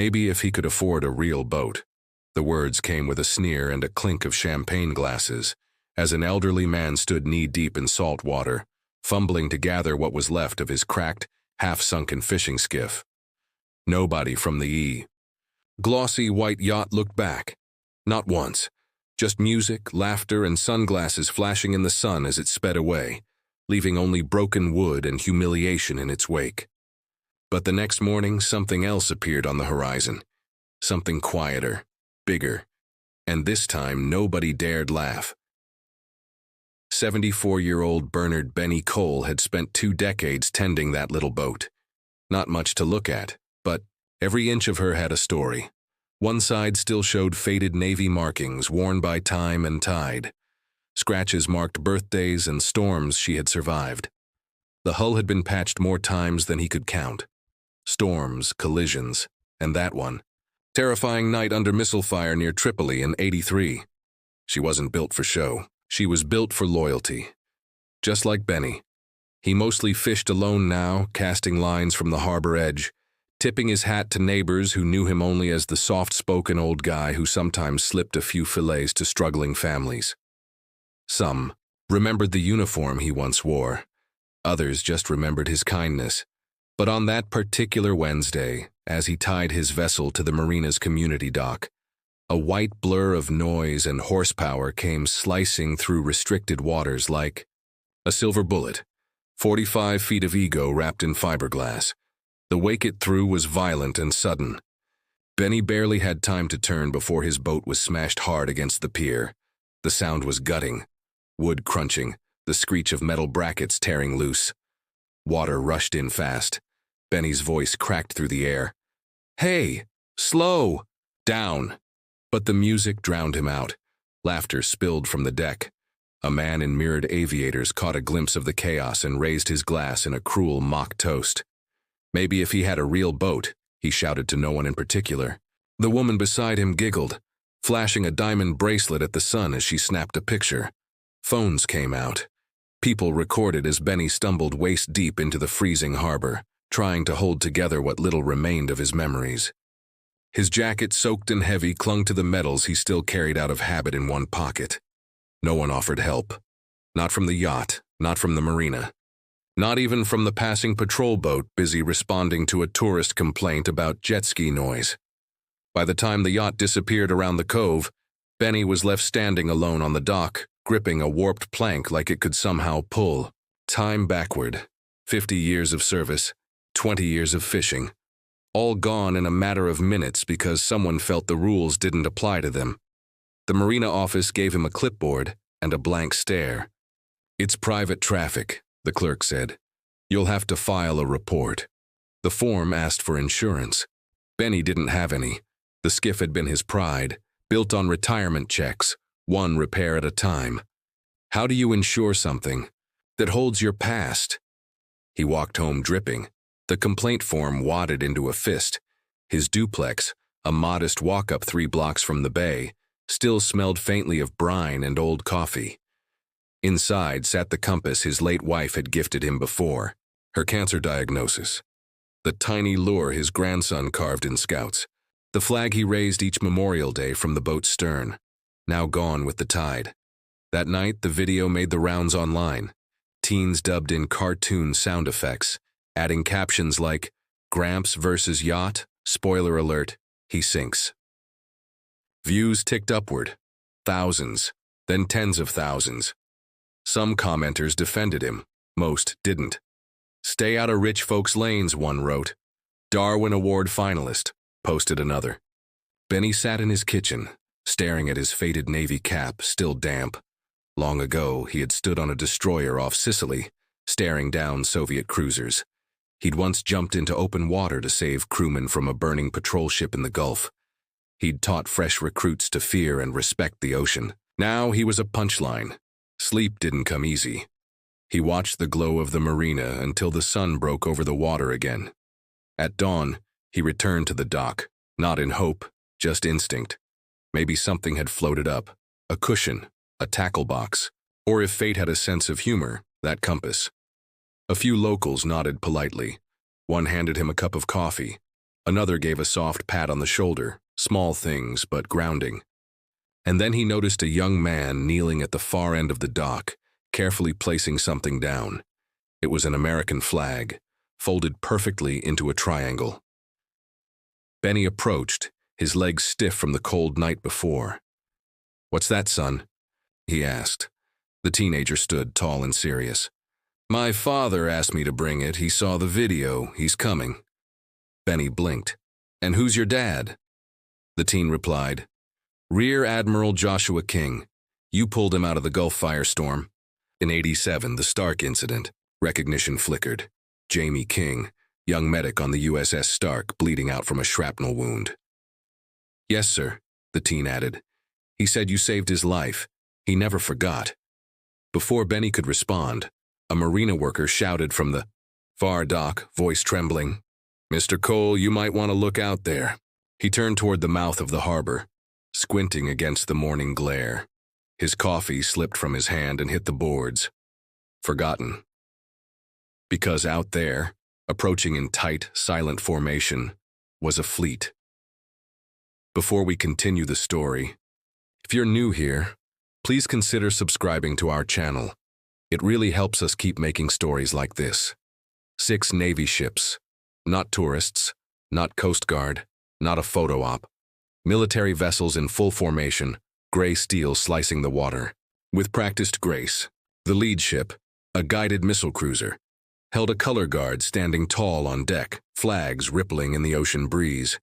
Maybe if he could afford a real boat. The words came with a sneer and a clink of champagne glasses, as an elderly man stood knee-deep in salt water, fumbling to gather what was left of his cracked, half-sunken fishing skiff. Nobody from the glossy white yacht looked back. Not once. Just music, laughter, and sunglasses flashing in the sun as it sped away, leaving only broken wood and humiliation in its wake. But the next morning, something else appeared on the horizon. Something quieter, bigger, and this time nobody dared laugh. 74-year-old Bernard Benny Cole had spent 2 decades tending that little boat. Not much to look at, but every inch of her had a story. One side still showed faded Navy markings worn by time and tide. Scratches marked birthdays and storms she had survived. The hull had been patched more times than he could count. Storms, collisions, and that one. Terrifying night under missile fire near Tripoli in '83. She wasn't built for show. She was built for loyalty. Just like Benny. He mostly fished alone now, casting lines from the harbor edge, tipping his hat to neighbors who knew him only as the soft-spoken old guy who sometimes slipped a few fillets to struggling families. Some remembered the uniform he once wore. Others just remembered his kindness. But on that particular Wednesday, as he tied his vessel to the marina's community dock, a white blur of noise and horsepower came slicing through restricted waters like a silver bullet, 45 feet of ego wrapped in fiberglass. The wake it threw was violent and sudden. Benny barely had time to turn before his boat was smashed hard against the pier. The sound was gutting, wood crunching, the screech of metal brackets tearing loose. Water rushed in fast. Benny's voice cracked through the air. "Hey! Slow! Down!" But the music drowned him out. Laughter spilled from the deck. A man in mirrored aviators caught a glimpse of the chaos and raised his glass in a cruel mock toast. Maybe if he had a real boat, he shouted to no one in particular. The woman beside him giggled, flashing a diamond bracelet at the sun as she snapped a picture. Phones came out. People recorded as Benny stumbled waist-deep into the freezing harbor, trying to hold together what little remained of his memories. His jacket, soaked and heavy, clung to the medals he still carried out of habit in one pocket. No one offered help. Not from the yacht, not from the marina. Not even from the passing patrol boat busy responding to a tourist complaint about jet ski noise. By the time the yacht disappeared around the cove, Benny was left standing alone on the dock, gripping a warped plank like it could somehow pull time backward. 50 years of service, 20 years of fishing, all gone in a matter of minutes because someone felt the rules didn't apply to them. The marina office gave him a clipboard and a blank stare. "It's private traffic," the clerk said. "You'll have to file a report." The form asked for insurance. Benny didn't have any. The skiff had been his pride, built on retirement checks, one repair at a time. How do you insure something that holds your past? He walked home dripping, the complaint form wadded into a fist. His duplex, a modest walk-up 3 blocks from the bay, still smelled faintly of brine and old coffee. Inside sat the compass his late wife had gifted him before, her cancer diagnosis. The tiny lure his grandson carved in Scouts. The flag he raised each Memorial Day from the boat's stern, now gone with the tide. That night, the video made the rounds online. Teens dubbed in cartoon sound effects, adding captions like, "Gramps versus Yacht, spoiler alert, he sinks." Views ticked upward. Thousands, then tens of thousands. Some commenters defended him, most didn't. "Stay out of rich folks' lanes," one wrote. "Darwin Award finalist," posted another. Benny sat in his kitchen, staring at his faded Navy cap, still damp. Long ago, he had stood on a destroyer off Sicily, staring down Soviet cruisers. He'd once jumped into open water to save crewmen from a burning patrol ship in the Gulf. He'd taught fresh recruits to fear and respect the ocean. Now he was a punchline. Sleep didn't come easy. He watched the glow of the marina until the sun broke over the water again. At dawn, he returned to the dock, not in hope, just instinct. Maybe something had floated up, a cushion, a tackle box, or if fate had a sense of humor, that compass. A few locals nodded politely. One handed him a cup of coffee. Another gave a soft pat on the shoulder, small things but grounding. And then he noticed a young man kneeling at the far end of the dock, carefully placing something down. It was an American flag, folded perfectly into a triangle. Benny approached, his legs stiff from the cold night before. "What's that, son?" he asked. The teenager stood tall and serious. "My father asked me to bring it. He saw the video. He's coming." Benny blinked. "And who's your dad?" The teen replied, "Rear Admiral Joshua King. You pulled him out of the Gulf firestorm." In '87, the Stark incident. Recognition flickered. Jamie King, young medic on the USS Stark, bleeding out from a shrapnel wound. "Yes, sir," the teen added. "He said you saved his life. He never forgot." Before Benny could respond, a marina worker shouted from the far dock, voice trembling, "Mr. Cole, you might want to look out there." He turned toward the mouth of the harbor, squinting against the morning glare. His coffee slipped from his hand and hit the boards. Forgotten. Because out there, approaching in tight, silent formation, was a fleet. Before we continue the story, if you're new here, please consider subscribing to our channel. It really helps us keep making stories like this. 6 Navy ships. Not tourists, not Coast Guard, not a photo op. Military vessels in full formation, gray steel slicing the water. With practiced grace, the lead ship, a guided missile cruiser, held a color guard standing tall on deck, flags rippling in the ocean breeze.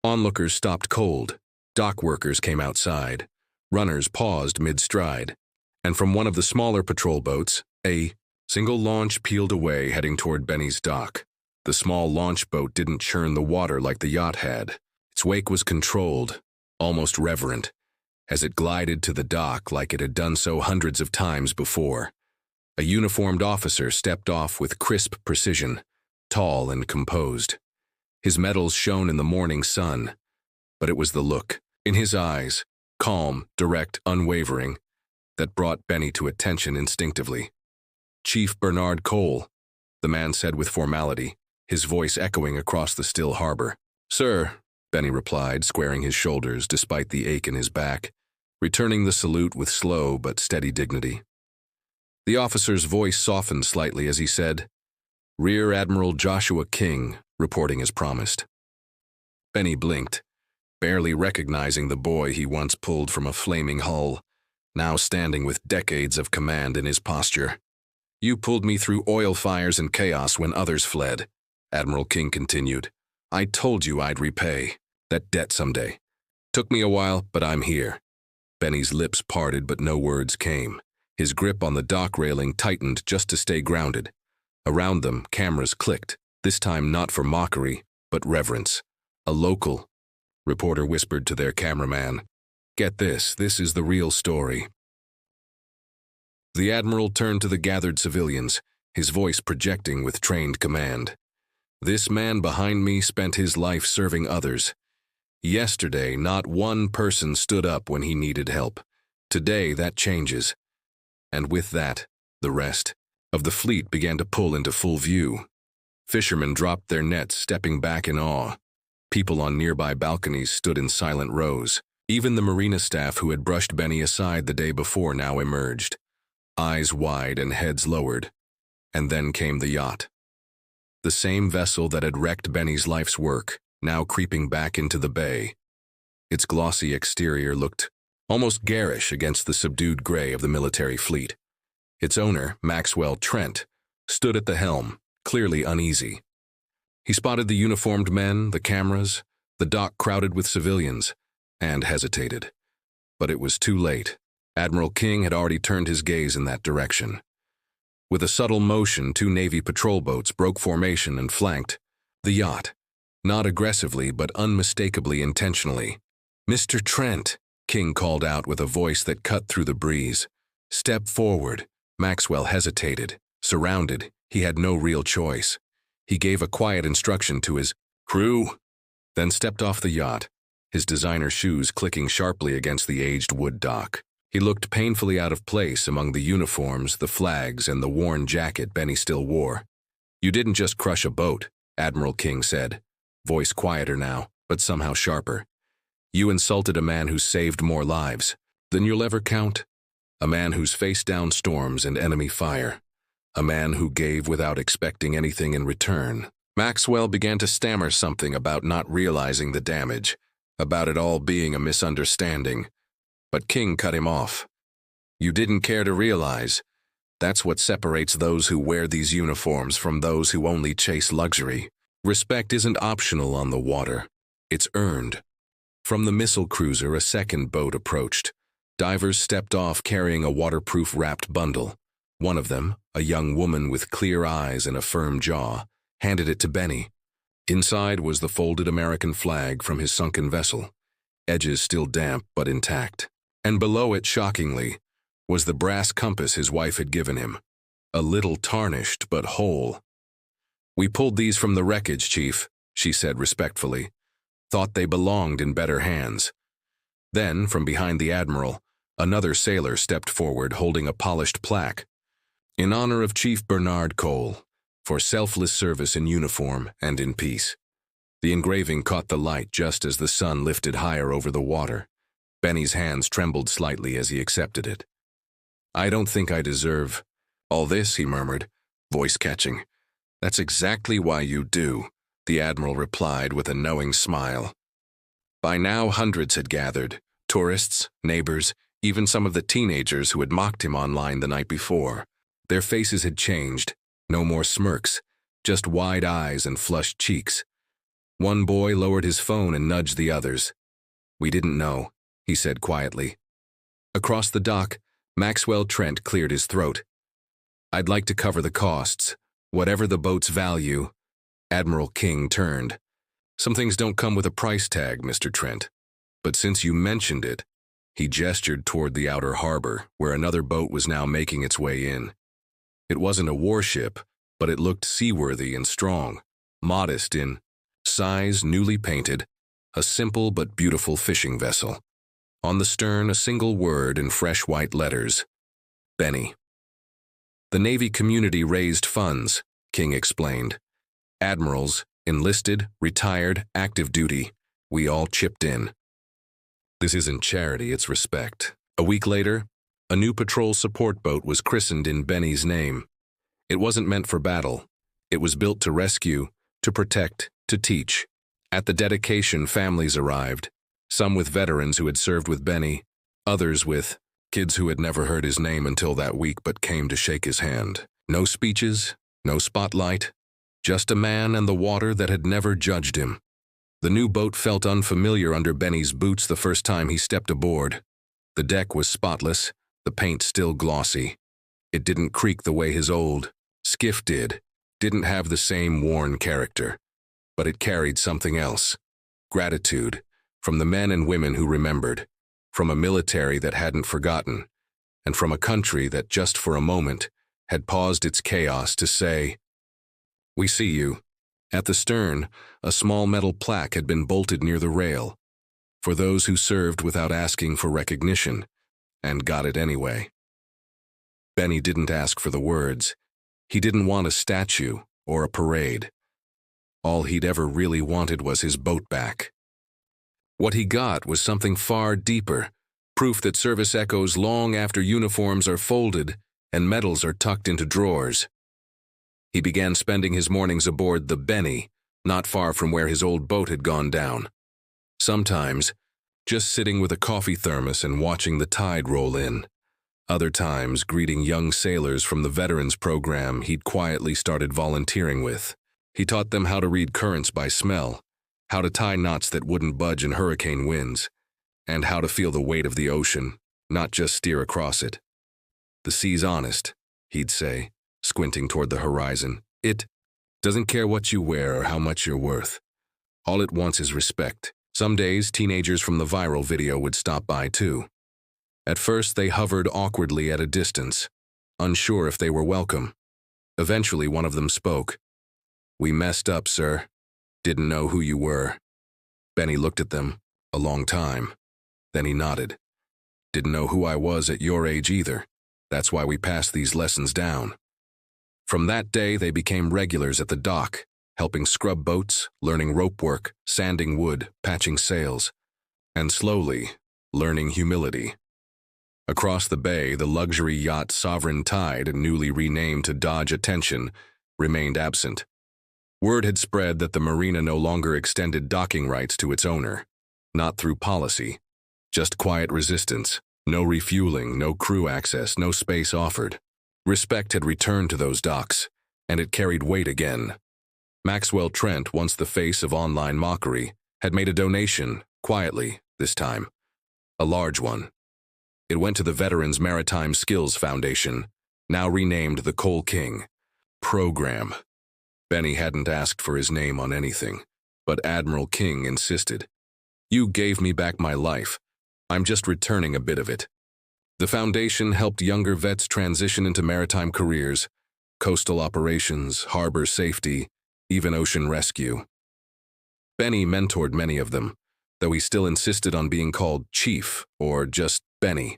Onlookers stopped cold. Dock workers came outside. Runners paused mid-stride. And from one of the smaller patrol boats, a single launch peeled away heading toward Benny's dock. The small launch boat didn't churn the water like the yacht had. Its wake was controlled, almost reverent, as it glided to the dock like it had done so hundreds of times before. A uniformed officer stepped off with crisp precision, tall and composed. His medals shone in the morning sun, but it was the look, in his eyes, calm, direct, unwavering, that brought Benny to attention instinctively. "Chief Bernard Cole," the man said with formality, his voice echoing across the still harbor. "Sir," Benny replied, squaring his shoulders despite the ache in his back, returning the salute with slow but steady dignity. The officer's voice softened slightly as he said, "Rear Admiral Joshua King, reporting as promised." Benny blinked, barely recognizing the boy he once pulled from a flaming hull, now standing with decades of command in his posture. "You pulled me through oil fires and chaos when others fled," Admiral King continued. "I told you I'd repay that debt someday. Took me a while, but I'm here." Benny's lips parted, but no words came. His grip on the dock railing tightened just to stay grounded. Around them, cameras clicked, this time not for mockery, but reverence. A local reporter whispered to their cameraman, "Get this is the real story." The admiral turned to the gathered civilians, his voice projecting with trained command. "This man behind me spent his life serving others. Yesterday, not one person stood up when he needed help. Today, that changes. And with that, the rest of the fleet began to pull into full view. Fishermen dropped their nets, stepping back in awe. People on nearby balconies stood in silent rows. Even the marina staff who had brushed Benny aside the day before now emerged, eyes wide and heads lowered. And then came the yacht. The same vessel that had wrecked Benny's life's work, now creeping back into the bay. Its glossy exterior looked almost garish against the subdued gray of the military fleet. Its owner, Maxwell Trent, stood at the helm, clearly uneasy. He spotted the uniformed men, the cameras, the dock crowded with civilians, and hesitated. But it was too late. Admiral King had already turned his gaze in that direction. With a subtle motion, 2 Navy patrol boats broke formation and flanked the yacht, not aggressively but unmistakably intentionally. "Mr. Trent," King called out with a voice that cut through the breeze. "Step forward." Maxwell hesitated. Surrounded, he had no real choice. He gave a quiet instruction to his crew, then stepped off the yacht, his designer shoes clicking sharply against the aged wood dock. He looked painfully out of place among the uniforms, the flags, and the worn jacket Benny still wore. "You didn't just crush a boat," Admiral King said, voice quieter now, but somehow sharper. You insulted a man who saved more lives than you'll ever count. A man who's faced down storms and enemy fire. A man who gave without expecting anything in return. Maxwell began to stammer something about not realizing the damage, about it all being a misunderstanding. But King cut him off. You didn't care to realize. That's what separates those who wear these uniforms from those who only chase luxury. Respect isn't optional on the water. It's earned. From the missile cruiser, a second boat approached. Divers stepped off carrying a waterproof wrapped bundle. One of them, a young woman with clear eyes and a firm jaw, handed it to Benny. Inside was the folded American flag from his sunken vessel, edges still damp but intact. And below it, shockingly, was the brass compass his wife had given him, a little tarnished but whole. We pulled these from the wreckage, Chief, she said respectfully. Thought they belonged in better hands. Then, from behind the Admiral, another sailor stepped forward holding a polished plaque. In honor of Chief Bernard Cole, for selfless service in uniform and in peace. The engraving caught the light just as the sun lifted higher over the water. Benny's hands trembled slightly as he accepted it. I don't think I deserve all this, he murmured, voice catching. That's exactly why you do, the Admiral replied with a knowing smile. By now, hundreds had gathered, tourists, neighbors, even some of the teenagers who had mocked him online the night before. Their faces had changed, no more smirks, just wide eyes and flushed cheeks. One boy lowered his phone and nudged the others. We didn't know, he said quietly. Across the dock, Maxwell Trent cleared his throat. I'd like to cover the costs, whatever the boat's value. Admiral King turned. Some things don't come with a price tag, Mr. Trent. But since you mentioned it, he gestured toward the outer harbor, where another boat was now making its way in. It wasn't a warship, but it looked seaworthy and strong, modest in size, newly painted, a simple but beautiful fishing vessel. On the stern, a single word in fresh white letters, Benny. The Navy community raised funds, King explained. Admirals, enlisted, retired, active duty, we all chipped in. This isn't charity, it's respect. A week later, a new patrol support boat was christened in Benny's name. It wasn't meant for battle. It was built to rescue, to protect, to teach. At the dedication, families arrived, some with veterans who had served with Benny, others with kids who had never heard his name until that week but came to shake his hand. No speeches, no spotlight, just a man and the water that had never judged him. The new boat felt unfamiliar under Benny's boots the first time he stepped aboard. The deck was spotless, the paint still glossy. It didn't creak the way his old skiff did, didn't have the same worn character. But it carried something else. Gratitude, from the men and women who remembered, from a military that hadn't forgotten, and from a country that just for a moment had paused its chaos to say, "We see you." At the stern, a small metal plaque had been bolted near the rail, for those who served without asking for recognition, and got it anyway. Benny didn't ask for the words. He didn't want a statue or a parade. All he'd ever really wanted was his boat back. What he got was something far deeper, proof that service echoes long after uniforms are folded and medals are tucked into drawers. He began spending his mornings aboard the Benny, not far from where his old boat had gone down. Sometimes, just sitting with a coffee thermos and watching the tide roll in. Other times, greeting young sailors from the veterans program he'd quietly started volunteering with. He taught them how to read currents by smell, how to tie knots that wouldn't budge in hurricane winds, and how to feel the weight of the ocean, not just steer across it. The sea's honest, he'd say, squinting toward the horizon. It doesn't care what you wear or how much you're worth. All it wants is respect. Some days, teenagers from the viral video would stop by too. At first, they hovered awkwardly at a distance, unsure if they were welcome. Eventually, one of them spoke. "We messed up, sir. Didn't know who you were." Benny looked at them a long time. Then he nodded. "Didn't know who I was at your age either. That's why we passed these lessons down." From that day, they became regulars at the dock, helping scrub boats, learning rope work, sanding wood, patching sails, and slowly, learning humility. Across the bay, the luxury yacht Sovereign Tide, newly renamed to dodge attention, remained absent. Word had spread that the marina no longer extended docking rights to its owner. Not through policy, just quiet resistance, no refueling, no crew access, no space offered. Respect had returned to those docks, and it carried weight again. Maxwell Trent, once the face of online mockery, had made a donation, quietly, this time. A large one. It went to the Veterans Maritime Skills Foundation, now renamed the Coal King Program. Benny hadn't asked for his name on anything, but Admiral King insisted. "You gave me back my life. I'm just returning a bit of it." The foundation helped younger vets transition into maritime careers, coastal operations, harbor safety, even ocean rescue. Benny mentored many of them, though he still insisted on being called Chief or just Benny.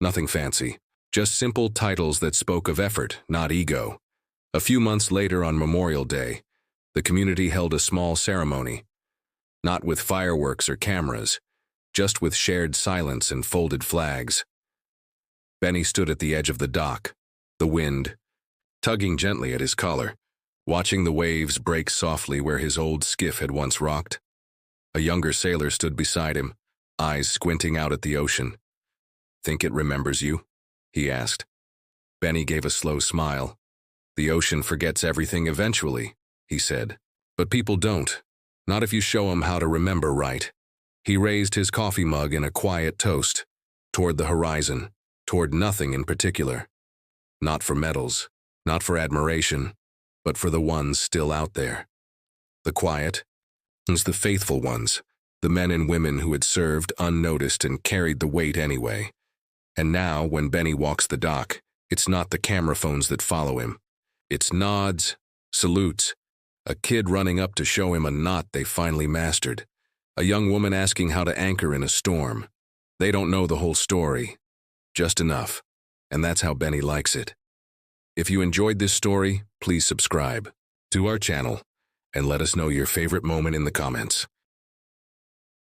Nothing fancy, just simple titles that spoke of effort, not ego. A few months later on Memorial Day, the community held a small ceremony. Not with fireworks or cameras, just with shared silence and folded flags. Benny stood at the edge of the dock, the wind, tugging gently at his collar, watching the waves break softly where his old skiff had once rocked. A younger sailor stood beside him, eyes squinting out at the ocean. "Think it remembers you?" he asked. Benny gave a slow smile. "The ocean forgets everything eventually," he said. "But people don't. Not if you show them how to remember right." He raised his coffee mug in a quiet toast, toward the horizon, toward nothing in particular. Not for medals, not for admiration, but for the ones still out there. The quiet, the faithful ones, the men and women who had served unnoticed and carried the weight anyway. And now, when Benny walks the dock, it's not the camera phones that follow him. It's nods, salutes, a kid running up to show him a knot they finally mastered, a young woman asking how to anchor in a storm. They don't know the whole story, just enough, and that's how Benny likes it. If you enjoyed this story, please subscribe to our channel and let us know your favorite moment in the comments.